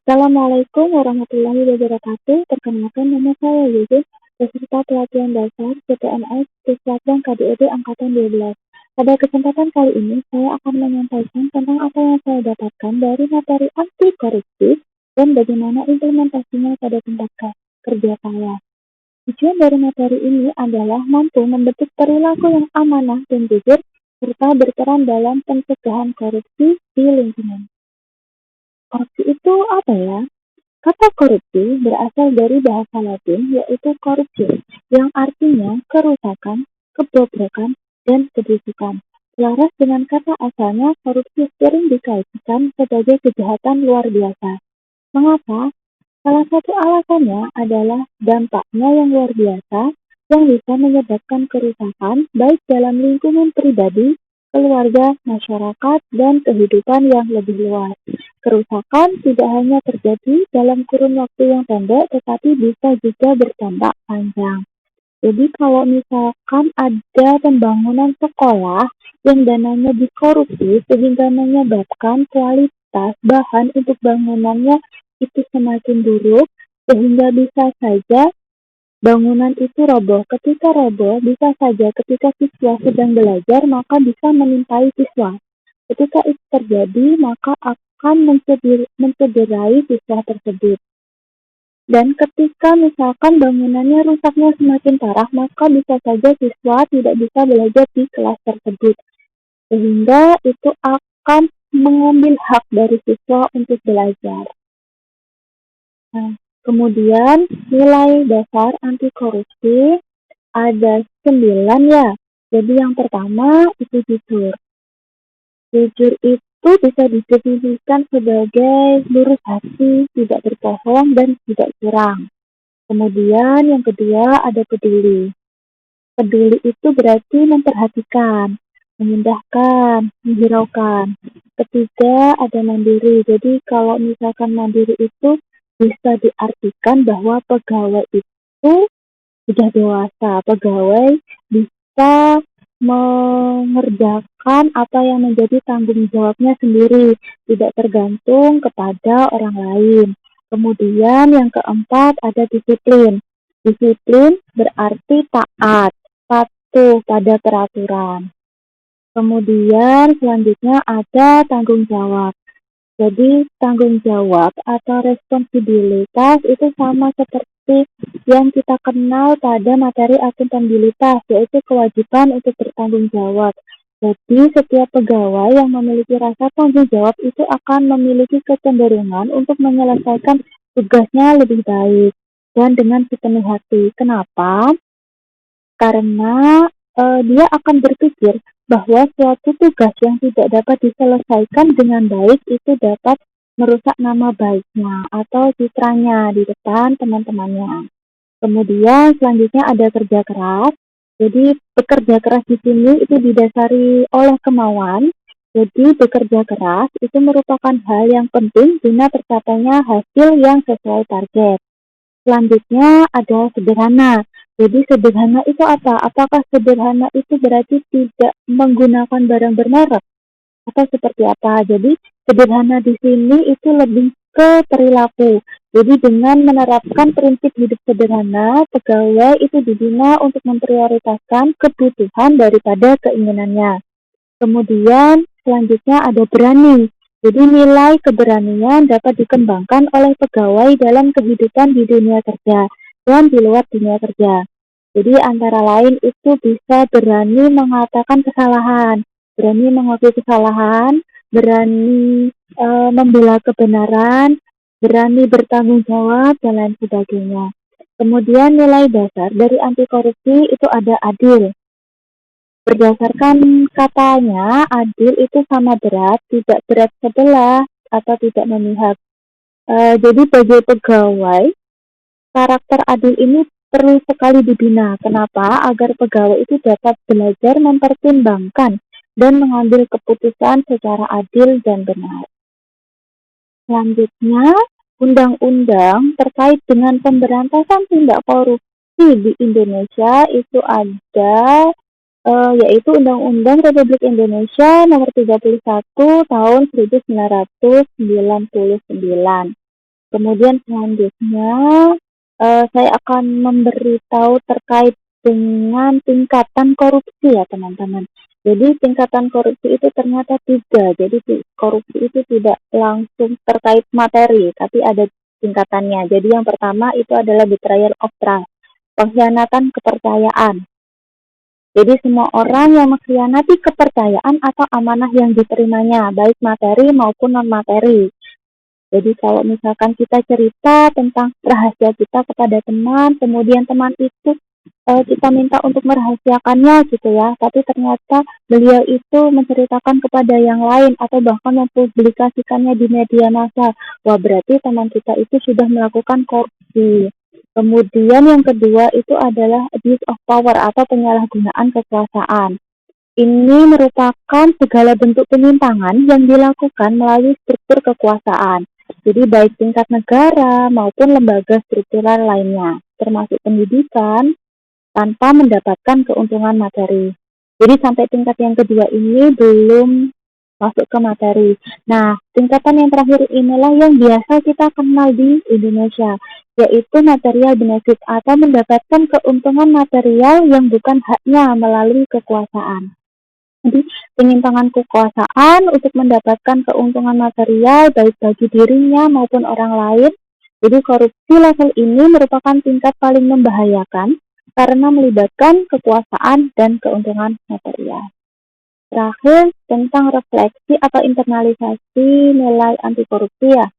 Assalamualaikum warahmatullahi wabarakatuh. Perkenalkan nama saya Yusuf, peserta pelatihan dasar CPNS Puslatbang KDED Angkatan 12. Pada kesempatan kali ini, saya akan menyampaikan tentang apa yang saya dapatkan dari materi anti korupsi dan bagaimana implementasinya pada tempat kerja saya. Tujuan dari materi ini adalah mampu membentuk perilaku yang amanah dan jujur, serta berperan dalam pencegahan korupsi di lingkungan. Korupsi itu apa ya? Kata korupsi berasal dari bahasa Latin yaitu corruptio, yang artinya kerusakan, kebobrokan, dan kebusukan. Selaras dengan kata asalnya, korupsi sering dikaitkan sebagai kejahatan luar biasa. Mengapa? Salah satu alasannya adalah dampaknya yang luar biasa yang bisa menyebabkan kerusakan baik dalam lingkungan pribadi, keluarga, masyarakat, dan kehidupan yang lebih luas. Kerusakan tidak hanya terjadi dalam kurun waktu yang pendek, tetapi bisa juga berdampak panjang. Jadi kalau misalkan ada pembangunan sekolah yang dananya dikorupsi sehingga menyebabkan kualitas bahan untuk bangunannya itu semakin buruk, sehingga bisa saja bangunan itu roboh. Ketika roboh, bisa saja ketika siswa sedang belajar, maka bisa menimpai siswa. Ketika itu terjadi, maka akan mencederai siswa tersebut. Dan ketika misalkan bangunannya rusaknya semakin parah, maka bisa saja siswa tidak bisa belajar di kelas tersebut. Sehingga itu akan mengambil hak dari siswa untuk belajar. Nah, kemudian nilai dasar anti korupsi ada 9 ya. Jadi yang pertama itu jujur. Jujur itu bisa didefinisikan sebagai lurus hati, tidak berbohong, dan tidak curang. Kemudian yang kedua ada peduli. Peduli itu berarti memperhatikan, memindahkan, menghiraukan. Ketiga ada mandiri. Jadi kalau misalkan mandiri itu bisa diartikan bahwa pegawai itu sudah dewasa. Pegawai bisa mengerjakan apa yang menjadi tanggung jawabnya sendiri, tidak tergantung kepada orang lain. Kemudian yang keempat ada disiplin. Disiplin berarti taat, patuh pada peraturan. Kemudian selanjutnya ada tanggung jawab. Jadi tanggung jawab atau responsibilitas itu sama seperti yang kita kenal pada materi akuntabilitas, yaitu kewajiban untuk bertanggung jawab. Jadi setiap pegawai yang memiliki rasa tanggung jawab itu akan memiliki kecenderungan untuk menyelesaikan tugasnya lebih baik dan dengan sepenuh hati. Kenapa? Karena dia akan berpikir bahwa suatu tugas yang tidak dapat diselesaikan dengan baik itu dapat merusak nama baiknya atau citranya di depan teman-temannya. Kemudian selanjutnya ada kerja keras. Jadi bekerja keras di sini itu didasari oleh kemauan. Jadi bekerja keras itu merupakan hal yang penting guna tercapainya hasil yang sesuai target. Selanjutnya ada sederhana. Jadi sederhana itu apa? Apakah sederhana itu berarti tidak menggunakan barang bermerek? Atau seperti apa? Jadi sederhana di sini itu lebih ke perilaku. Jadi dengan menerapkan prinsip hidup sederhana, pegawai itu dibina untuk memprioritaskan kebutuhan daripada keinginannya. Kemudian selanjutnya ada berani. Jadi nilai keberanian dapat dikembangkan oleh pegawai dalam kehidupan di dunia kerja dan di luar dunia kerja. Jadi antara lain itu bisa berani mengatakan kesalahan, berani mengakui kesalahan, berani membela kebenaran, berani bertanggung jawab, dan lain sebagainya. Kemudian nilai dasar dari anti korupsi itu ada adil. Berdasarkan katanya, adil itu sama berat, tidak berat sebelah, atau tidak memihak. Jadi bagi pegawai, karakter adil ini perlu sekali dibina. Kenapa? Agar pegawai itu dapat belajar mempertimbangkan dan mengambil keputusan secara adil dan benar. Selanjutnya, undang-undang terkait dengan pemberantasan tindak korupsi di Indonesia itu ada yaitu Undang-Undang Republik Indonesia Nomor 31 Tahun 1999. Kemudian selanjutnya saya akan memberitahu terkait dengan tingkatan korupsi ya teman-teman. Jadi tingkatan korupsi itu ternyata 3. Jadi korupsi itu tidak langsung terkait materi, tapi ada tingkatannya. Jadi yang pertama itu adalah betrayal of trust, pengkhianatan kepercayaan. Jadi semua orang yang mengkhianati kepercayaan atau amanah yang diterimanya, baik materi maupun non-materi. Jadi kalau misalkan kita cerita tentang rahasia kita kepada teman, kemudian teman itu kita minta untuk merahasiakannya gitu ya, tapi ternyata beliau itu menceritakan kepada yang lain atau bahkan mempublikasikannya di media massa. Wah, berarti teman kita itu sudah melakukan korupsi. Kemudian yang kedua itu adalah abuse of power atau penyalahgunaan kekuasaan. Ini merupakan segala bentuk penyimpangan yang dilakukan melalui struktur kekuasaan. Jadi baik tingkat negara maupun lembaga struktural lainnya, termasuk pendidikan, tanpa mendapatkan keuntungan materi. Jadi sampai tingkat yang kedua ini belum masuk ke materi. Nah, tingkatan yang terakhir inilah yang biasa kita kenal di Indonesia, yaitu material benefit atau mendapatkan keuntungan material yang bukan haknya melalui kekuasaan. Jadi, penyimpangan kekuasaan untuk mendapatkan keuntungan material baik bagi dirinya maupun orang lain. Jadi, korupsi level ini merupakan tingkat paling membahayakan karena melibatkan kekuasaan dan keuntungan material. Terakhir, tentang refleksi atau internalisasi nilai anti korupsi ya.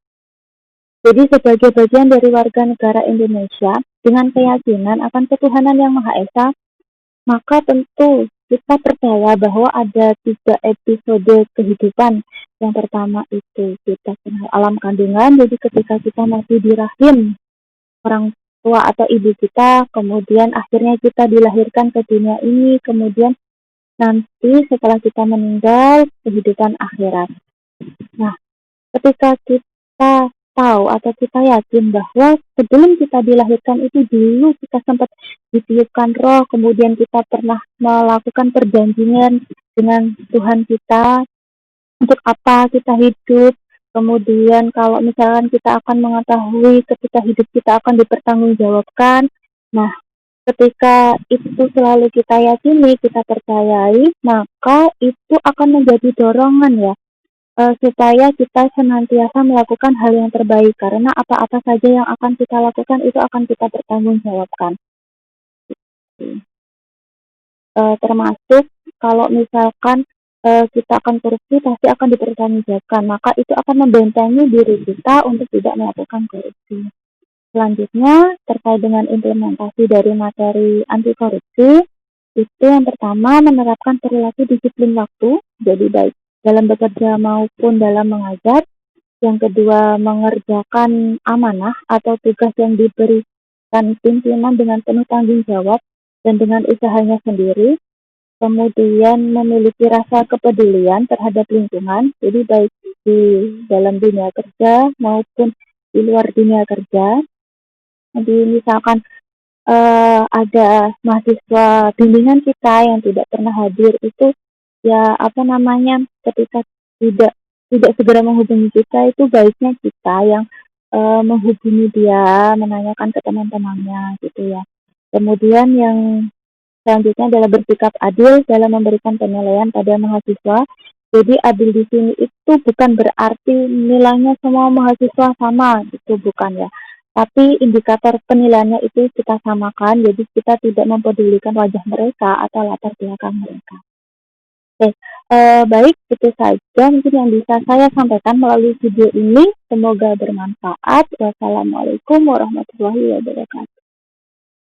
Jadi, sebagai bagian dari warga negara Indonesia dengan keyakinan akan ketuhanan yang Maha Esa, maka tentu kita percaya bahwa ada 3 episode kehidupan. Yang pertama itu kita kenal alam kandungan, jadi ketika kita masih di rahim orang tua atau ibu kita, kemudian akhirnya kita dilahirkan ke dunia ini, kemudian nanti setelah kita meninggal, kehidupan akhirat. Nah, ketika kita tahu atau kita yakin bahwa sebelum kita dilahirkan itu dulu kita sempat ditiupkan roh, kemudian kita pernah melakukan perjanjian dengan Tuhan kita untuk apa kita hidup, kemudian kalau misalkan kita akan mengetahui ketika hidup kita akan dipertanggungjawabkan. Nah, ketika itu selalu kita yakini, kita percayai, maka itu akan menjadi dorongan ya, supaya kita senantiasa melakukan hal yang terbaik, karena apa-apa saja yang akan kita lakukan itu akan kita pertanggungjawabkan. Termasuk kalau misalkan kita akan korupsi pasti akan dipertanggungjawabkan, maka itu akan membentengi diri kita untuk tidak melakukan korupsi. Selanjutnya, terkait dengan implementasi dari materi anti korupsi, itu yang pertama menerapkan perilaku disiplin waktu, jadi baik dalam bekerja maupun dalam mengajar. Yang kedua, mengerjakan amanah atau tugas yang diberikan pimpinan dengan penuh tanggung jawab dan dengan usahanya sendiri. Kemudian memiliki rasa kepedulian terhadap lingkungan, jadi baik di dalam dunia kerja maupun di luar dunia kerja. Jadi misalkan ada mahasiswa bimbingan kita yang tidak pernah hadir, itu ya ketika tidak segera menghubungi kita, itu baiknya kita yang menghubungi dia, menanyakan ke teman-temannya gitu ya. Kemudian yang selanjutnya adalah bersikap adil dalam memberikan penilaian pada mahasiswa. Jadi adil di sini itu bukan berarti nilainya semua mahasiswa sama, gitu bukan ya. Tapi indikator penilaiannya itu kita samakan, jadi kita tidak mempedulikan wajah mereka atau latar belakang mereka. Oke, baik, itu saja mungkin yang bisa saya sampaikan melalui video ini. Semoga bermanfaat. Wassalamualaikum warahmatullahi wabarakatuh.